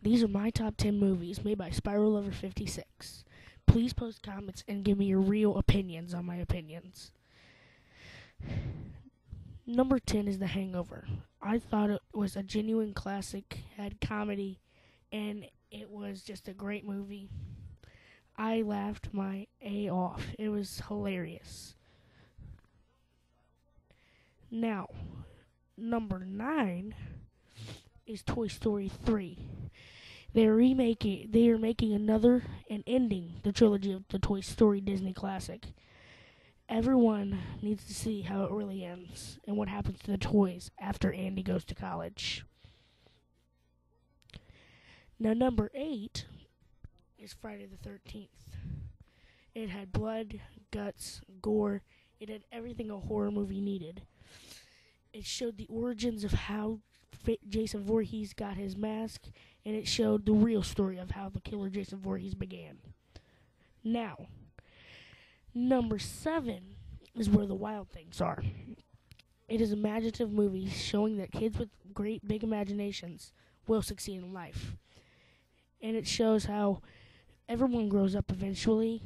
These are my top 10 movies made by Spiral Lover 56. Please post comments and give me your real opinions on my opinions. Number 10 is The Hangover. I thought it was a genuine classic, had comedy, and it was just a great movie. I laughed my A off. It was hilarious. Now, number 9 is Toy Story 3. They are making another and ending the trilogy of the Toy Story Disney classic. Everyone needs to see how it really ends and what happens to the toys after Andy goes to college. Now, number 8 is Friday the 13th. It had blood, guts, gore. It had everything a horror movie needed. It showed the origins of how Jason Voorhees got his mask, and it showed the real story of how the killer Jason Voorhees began. Now, number 7 is Where the Wild Things Are. It is an imaginative movie showing that kids with great big imaginations will succeed in life. And it shows how everyone grows up eventually,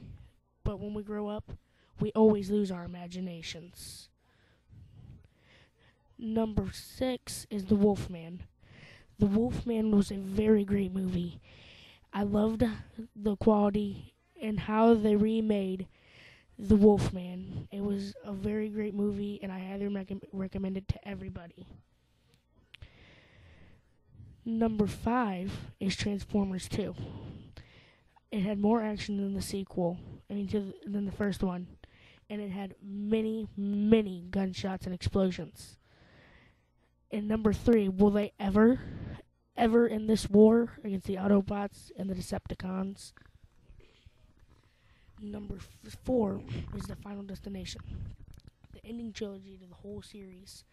but when we grow up, we always lose our imaginations. Number 6 is The Wolfman. The Wolfman was a very great movie. I loved the quality and how they remade The Wolfman. It was a very great movie, and I highly recommend it to everybody. Number 5 is Transformers 2. It had more action than the sequel, than the first one, and it had many, many gunshots and explosions. And number 3, will they ever end this war against the Autobots and the Decepticons? Number 4 is The Final Destination, the ending trilogy to the whole series.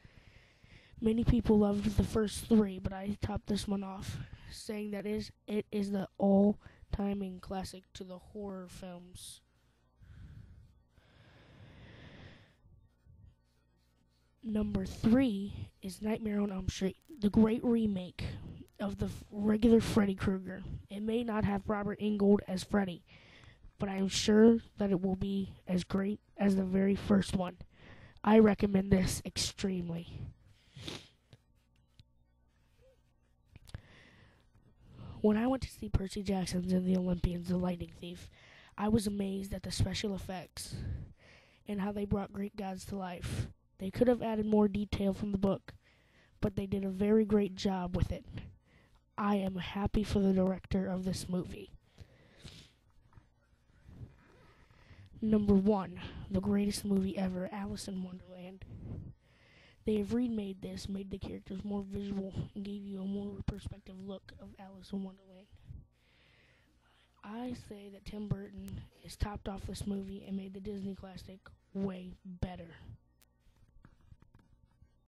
Many people loved the first 3, but I topped this one off, saying that it is the all-timing classic to the horror films. Number 3 is Nightmare on Elm Street, the great remake of the regular Freddy Krueger. It may not have Robert Englund as Freddy, but I am sure that it will be as great as the very first one. I recommend this extremely. When I went to see Percy Jackson's and the Olympians, The Lightning Thief, I was amazed at the special effects and how they brought Greek gods to life. They could have added more detail from the book, but they did a very great job with it. I am happy for the director of this movie. Number 1, the greatest movie ever, Alice in Wonderland. They have remade this, made the characters more visual, and gave you a more perspective look of Alice in Wonderland. I say that Tim Burton has topped off this movie and made the Disney classic way better.